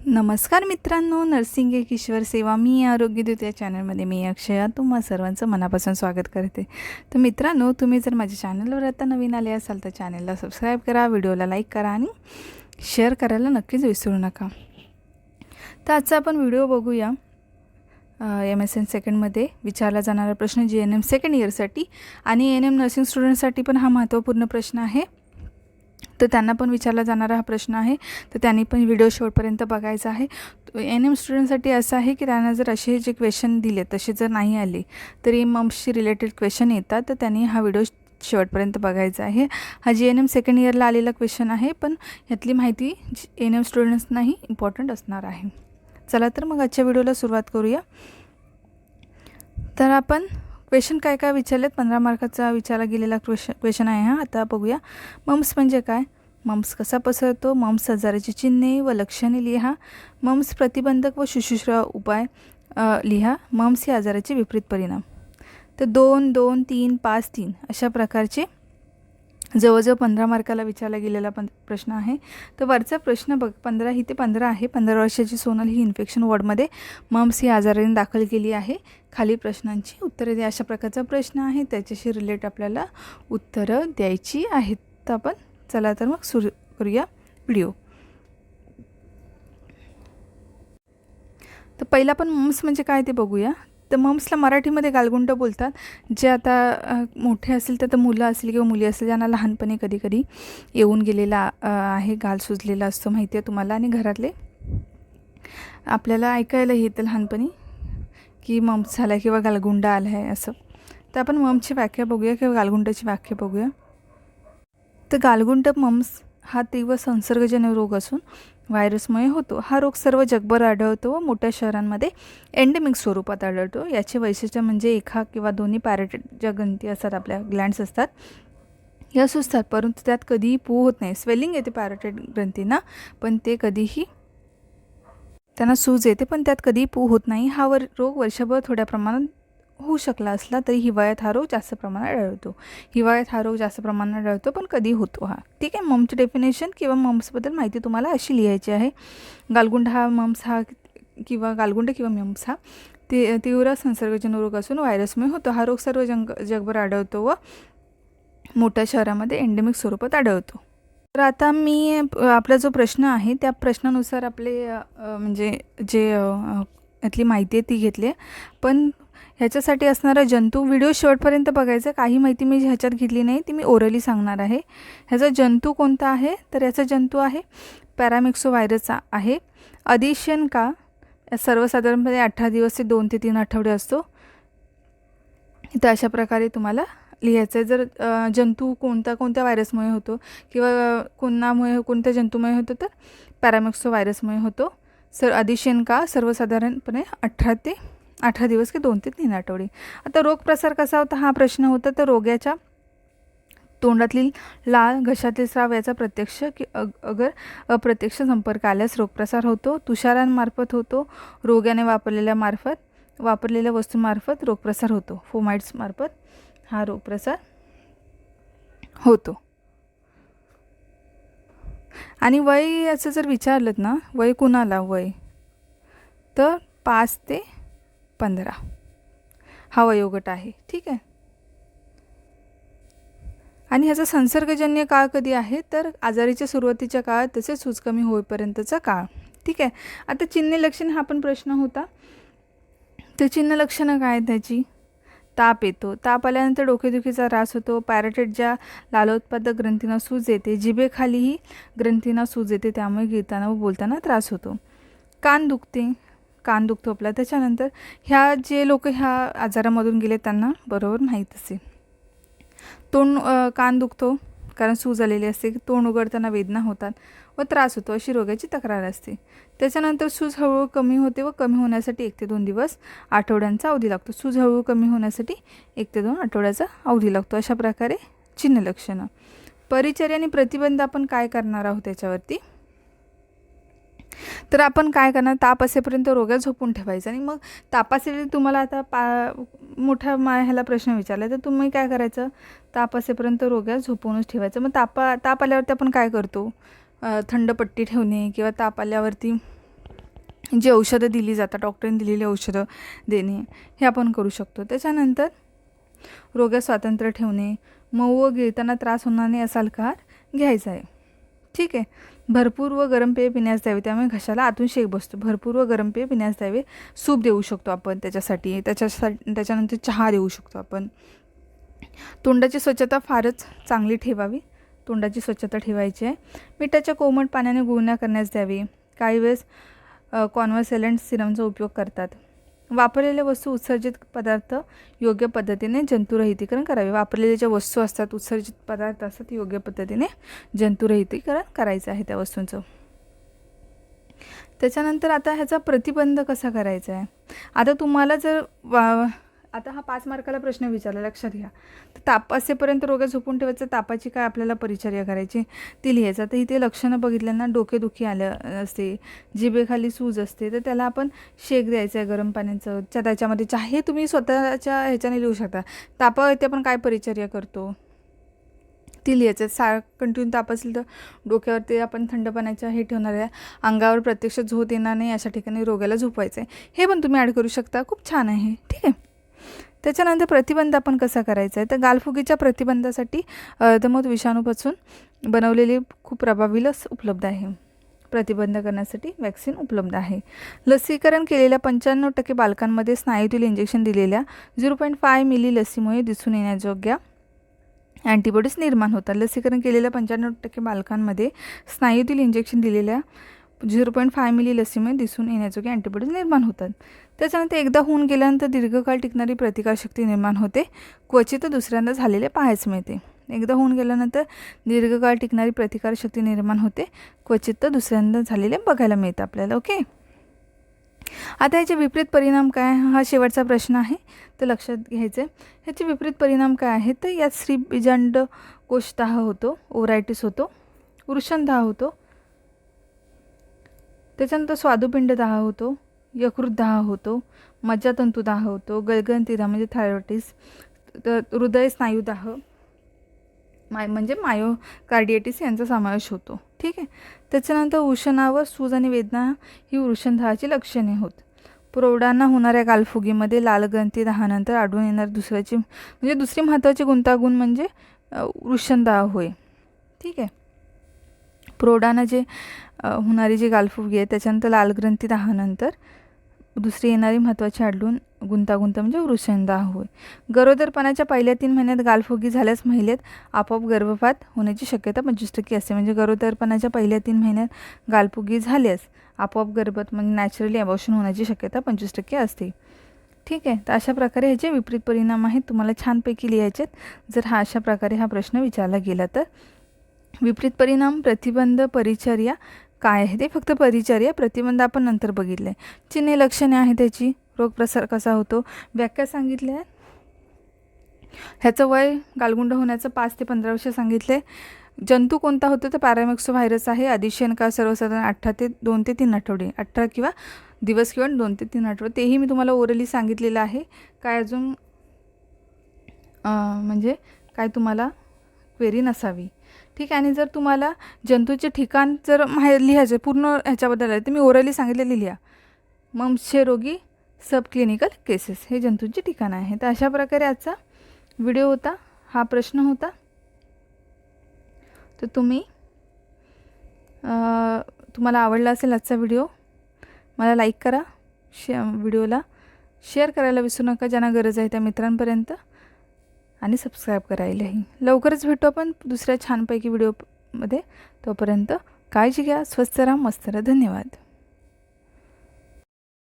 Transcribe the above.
नमस्कार मित्रांनो, नर्सिंग एक ईश्वर सेवा मी आरोग्यदूत या चॅनलमध्ये मी अक्षया तुम्हा सर्वांचं मनापासून स्वागत करते. तर मित्रांनो, तुम्ही जर माझ्या चॅनलवर आता नवीन आले असाल तर चॅनलला सबस्क्राईब करा, व्हिडिओला लाईक करा आणि शेअर करायला नक्कीच विसरू नका. तर आजचा आपण व्हिडिओ बघूया MSN सेकंडमध्ये विचारला जाणारा प्रश्न GNM सेकंड इयरसाठी आणि ANM नर्सिंग स्टुडंटसाठी पण हा महत्त्वपूर्ण प्रश्न आहे. तर त्यांना पण विचारला जाणारा हा प्रश्न आहे, तर त्यांनी पण व्हिडिओ शेवटपर्यंत बघायचा आहे. ANM स्टुडंटसाठी असं आहे की त्यांना जर असे जे क्वेश्चन दिले तसे जर नाही आले तरी मम्सशी रिलेटेड क्वेश्चन येतात, तर त्यांनी हा व्हिडिओ शेवटपर्यंत बघायचा आहे. हा GNM सेकंड इयरला आलेला क्वेश्चन आहे, पण यातली माहिती ANM स्टुडंट्सनाही इम्पॉर्टंट असणार आहे. चला तर मग आजच्या व्हिडिओला सुरुवात करूया. तर आपण क्वेश्चन काय काय विचारलेत, 15 मार्काचा विचारला गेलेला क्वेश्चन आहे हा. आता बघूया. मम्स म्हणजे काय, मम्स कसा पसरतो, मम्स आजाराची चिन्हे व लक्षणे लिहा, मम्स प्रतिबंधक व शुश्रूषा उपाय लिहा, मम्स ही आजाराचे विपरीत परिणाम. तर 2, 2, 3, 5, 3 अशा प्रकारचे जवळजवळ 15 मार्काला विचारला गेलेला प्रश्न आहे. तर वरचा प्रश्न बघ, 15 ही ते 15 आहे. 15 वर्षाची सोनल ही इन्फेक्शन वॉर्डमध्ये मम्स ही आजाराने दाखल केली आहे. खाली प्रश्नांची उत्तरे द्या. अशा प्रकारचा प्रश्न आहे, त्याच्याशी रिलेट आपल्याला उत्तरं द्यायची आहेत. तर आपण चला तर मग सुरू करूया व्हिडिओ. तर पहिला आपण मम्स म्हणजे काय ते बघूया. तर मम्सला मराठीमध्ये गालगुंड बोलतात. जे आता मोठे असेल तर मुलं असेल किंवा मुली असेल ज्यांना लहानपणी कधी कधी येऊन गेलेला आहे, गाल सुजलेला असतो माहिती आहे तुम्हाला, आणि घरातले आपल्याला ऐकायला येतं लहानपणी की मम्स झाला किंवा गालगुंडा आला आहे असं. तर आपण मम्सची व्याख्या बघूया किंवा गालगुंडाची व्याख्या बघूया. तर गालगुंड मम्स हा तीव्र संसर्गजन्य रोग असून व्हायरसमुळे होतो. हा रोग सर्व जगभर आढळतो व मोठ्या शहरांमध्ये एंडेमिक स्वरूपात आढळतो. याचे वैशिष्ट्य म्हणजे एका किंवा दोन्ही पॅराटाइट ज्या ग्रंथी असतात, आपल्या ग्लँड्स असतात, या सुजतात, परंतु त्यात कधीही पू होत नाही. स्वेलिंग येते पॅराटाइट ग्रंथींना, पण ते कधीही त्यांना सूज येते, पण त्यात कधीही पू होत नाही. हा रोग वर्षभर थोड्या प्रमाणात होऊ शकला असला तरी हिवाळ्यात हा रोग जास्त प्रमाणात आढळतो. पण कधी होतो हा. ठीक आहे. मम्सची डेफिनेशन किंवा मम्सबद्दल माहिती तुम्हाला अशी लिहायची आहे. गालगुंड हा मम्स हा किंवा गालगुंड किंवा मम्स हा तीव्र संसर्गजन्य रोग असून व्हायरसमुळे होतो. हा रोग सर्व जगभर आढळतो व मोठ्या शहरामध्ये एंडेमिक स्वरूपात आढळतो. तर आता मी आपला जो प्रश्न आहे त्या प्रश्नानुसार आपले म्हणजे जे यातली माहिती आहे ती घेतली आहे. पण ह्याच्यासाठी असणारा जंतू व्हिडिओ शेवटपर्यंत बघायचा. काही माहिती मी ह्याच्यात घेतली नाही, ती मी ओरली सांगणार आहे. ह्याचा जंतू कोणता आहे, तर याचा जंतू आहे पॅरामिक्सो व्हायरसचा आहे. अदिशन का सर्वसाधारणपणे 18 दिवस ते 2 ते 3 आठवडे असतो. तर अशा प्रकारे तुम्हाला लिहायचं आहे. जर जंतू कोणत्या व्हायरसमुळे होतो किंवा कोणत्या जंतूमुळे होतो, तर पॅरामिक्सो व्हायरसमुळे होतो. अदिशन का सर्वसाधारणपणे 18 दिवस की 2 ते 3 आठवडे. आता रोगप्रसार कसा होता हा प्रश्न होता. तर रोग्याच्या तोंडातील लाळ, घशातील स्राव याचा प्रत्यक्ष अगर अप्रत्यक्ष संपर्क आल्यास रोगप्रसार होतो. तुषारांमार्फत होतो. रोग्याने वापरलेल्या वस्तूंमार्फत रोगप्रसार होतो. फोमाइट्स मार्फत हा रोगप्रसार होतो. आणि वय याचं जर विचारलं ना, वय कुणाला, वय तर 5 ते 15 हा वयोगट आहे. ठीक आहे. आणि ह्याचा संसर्गजन्य काळ कधी आहे, तर आजारीच्या सुरुवातीच्या काळात तसेच सूज कमी होईपर्यंतचा काळ. ठीक आहे. आता चिन्ह लक्षण हा पण प्रश्न होता. तर चिन्ह लक्षणं काय त्याची, ताप येतो. ताप आल्यानंतर डोकेदुखीचा त्रास होतो. पॅराटाइट ज्या लालोत्पादक ग्रंथींना सूज येते. जिभेखालीही ग्रंथींना सूज येते, त्यामुळे गिळताना व बोलताना त्रास होतो. कान दुखतो आपला. त्याच्यानंतर जे लोक ह्या आजारामधून गेले त्यांना बरोबर माहीत असेल. कान दुखतो कारण सूज आलेली असते. तोंड उघडताना वेदना होतात व त्रास होतो, अशी रोगाची तक्रार असते. त्याच्यानंतर सूज हळूहळू कमी होते व कमी होण्यासाठी 1 ते 2 दिवस आठवड्यांचा अवधी लागतो. सूज हळूहळू कमी होण्यासाठी 1 ते 2 आठवड्याचा अवधी लागतो. अशा प्रकारे चिन्ह लक्षणं. परिचर्या आणि प्रतिबंध आपण काय करणार आहोत त्याच्यावरती. तर आपण काय करणार, ताप असेपर्यंत रोग्यात झोपून ठेवायचं. आणि मग तापासाठी तुम्हाला आता मोठ्या ह्याला प्रश्न विचारला, तर तुम्ही काय करायचं, ताप असेपर्यंत रोग्यात झोपूनच ठेवायचं. मग ताप आल्यावरती आपण काय करतो, थंड पट्टी ठेवणे किंवा ताप आल्यावरती जी औषधं दिली जातात, डॉक्टरांनी दिलेली औषधं देणे, हे आपण करू शकतो. त्याच्यानंतर रोगास स्वातंत्र्य ठेवणे, मऊ व गिळताना त्रास होणार नाही असा अल्पाहार घ्यायचा आहे. ठीक आहे. भरपूर व गरम पेय पिण्यास द्यावे, त्यामुळे घशाला आतून शेक बसतो. भरपूर व गरम पेय पिण्यास द्यावे. सूप देऊ शकतो आपण त्याच्यानंतर चहा देऊ शकतो आपण. तोंडाची स्वच्छता फारच चांगली ठेवावी. तोंडाची स्वच्छता ठेवायची आहे. मिठाच्या कोमट पाण्याने गुळण्या करण्यास द्यावी. काही वेळेस कॉन्व्हर्सेलंट सिरमचा उपयोग करतात. वापरलेल्या वस्तू उत्सर्जित पदार्थ योग्य पद्धतीने जंतुरहितीकरण करावे. वापरलेल्या ज्या वस्तू असतात, उत्सर्जित पदार्थ असतात, योग्य पद्धतीने जंतुरहितीकरण करायचं आहे त्या वस्तूंचं. त्याच्यानंतर आता ह्याचा प्रतिबंध कसा करायचा आहे. आता तुम्हाला जर आता हा 5 मार्काला प्रश्न विचारला, लक्षात घ्या. तर ताप असेपर्यंत रोग्या झोपून ठेवायचं, तापाची काय आपल्याला परिचर्या करायची ती लिहायचं. तर इथे लक्षणं बघितल्यांना डोकेदुखी आलं असते, जिभेखाली सूज असते, तर त्याला आपण शेक द्यायचं आहे गरम पाण्याचं. त्याच्यामध्ये हे तुम्ही स्वतःच्या ह्याच्याने लिहू शकता. तापावरती आपण काय परिचर्या करतो ती लिहायचं. कंटिन्यू ताप असेल तर डोक्यावरती आपण थंड पाण्याच्या हे ठेवणार आहे. अंगावर प्रत्यक्ष झोत येणार नाही अशा ठिकाणी रोग्याला झोपायचं आहे. हे पण तुम्ही ॲड करू शकता. खूप छान आहे. ठीक आहे. त्याच्यानंतर प्रतिबंध आपण कसा करायचा आहे. तर गालफुगीच्या प्रतिबंधासाठी अर्धमोत विषाणूपासून बनवलेली खूप प्रभावी लस उपलब्ध आहे. प्रतिबंध करण्यासाठी वॅक्सिन उपलब्ध आहे. लसीकरण केलेल्या 95% बालकांमध्ये स्नायूतील इंजेक्शन दिलेल्या 0.5 मिली लसीमुळे दिसून येण्याजोग्या अँटीबॉडीज निर्माण होतात. लसीकरण केलेल्या 95% बालकांमध्ये स्नायूतील इंजेक्शन दिलेल्या 0.5 मिली लसीमुळे दिसून येण्याजोगे अँटीबॉडीज निर्माण होतात. त्याच्यानंतर एकदा होऊन गेल्यानंतर दीर्घकाळ टिकणारी प्रतिकारशक्ती निर्माण होते. क्वचित दुसऱ्यांदा झालेले पाहायला मिळते. एकदा होऊन गेल्यानंतर दीर्घकाळ टिकणारी प्रतिकारशक्ती निर्माण होते. क्वचित दुसऱ्यांदा झालेले बघायला मिळतं आपल्याला. ओके. आता ह्याचे विपरीत परिणाम काय, हा शेवटचा प्रश्न आहे, तर लक्षात घ्यायचं आहे. ह्याचे विपरीत परिणाम काय आहेत. तर यात स्त्रीबीजांड कोशदाह होतो, ओरायटिस होतो, वृषणदाह होतो, त्याच्यानंतर स्वादुपिंडदाह होतो, यकृतदाह होतो, मज्जातंतुदाह होतो, गलगंतीदाह म्हणजे थायरॉइटिस, तर हृदय स्नायुदाह म्हणजे मायोकार्डियाटिस यांचा समावेश होतो. ठीक आहे. त्याच्यानंतर वृषणावर सूज आणि वेदना ही वृषणदाहाची लक्षणे होत. प्रौढांना होणाऱ्या गालफुगीमध्ये लालग्रंथीदाहानंतर आढळून येणार दुसरी महत्त्वाची गुंतागुंत म्हणजे वृषणदाह होय. ठीक आहे. प्रौढांना जे होणारी जी गालफुगी आहे त्याच्यानंतर लालग्रंथीदाहानंतर दुसरी येणारी महत्त्वाची आढळून गुंतागुंत म्हणजे वृषणदाह होय. गरोदरपणाच्या पहिल्या 3 महिन्यात गालफुगी झाल्यास महिलेत आपोआप गर्भपात होण्याची शक्यता 25% असते. म्हणजे गरोदरपणाच्या पहिल्या 3 महिन्यात गालफुगी झाल्यास आपोआप गर्भपात म्हणजे नॅचरली अबॉर्शन होण्याची शक्यता 25% असते. ठीक आहे. तर अशा प्रकारे ह्याचे विपरीत परिणाम आहेत, तुम्हाला छानपैकी लिहायचे आहेत जर अशा प्रकारे हा प्रश्न विचारला गेला तर. विपरीत परिणाम, प्रतिबंध, परिचर्या काय आहे ते फक्त परिचर्या, प्रतिबंध आपण नंतर बघितलं आहे. चिन्हे लक्षणे आहे त्याची, रोगप्रसार कसा होतो, व्याख्या सांगितल्या आहेत. ह्याचं वय गालगुंड होण्याचं 5 ते 15 वर्ष सांगितले. जंतू कोणता होतो तर पॅरामिक्सो व्हायरस आहे. अधिशयन काळ सर्वसाधारण 2 ते 3 आठवडे, 18 किंवा दिवस किंवा 2 ते 3 आठवडे. तेही मी तुम्हाला ओरली सांगितलेलं आहे. काय अजून म्हणजे काय तुम्हाला क्वेरी नसावी. ठीक आहे. आणि जर तुम्हाला जंतूचे ठिकाण जर लिहायचं पूर्ण ह्याच्याबद्दल आहे तर मी ओरली सांगितलेली लिहा. मम्सचे रोगी, सब क्लिनिकल केसेस हे जंतूंचे ठिकाण आहे. तर अशा प्रकारे आजचा व्हिडिओ होता, हा प्रश्न होता. तर तुम्हाला आवडला असेल आजचा व्हिडिओ, मला लाईक करा, व्हिडिओला शेअर करायला विसरू नका ज्यांना गरज आहे त्या मित्रांपर्यंत, आणि सबस्क्राईब करायलाही. लवकरच भेटू आपण दुसऱ्या छानपैकी व्हिडिओमध्ये. तोपर्यंत काळजी घ्या, स्वस्थ राहा, मस्त राहा. धन्यवाद.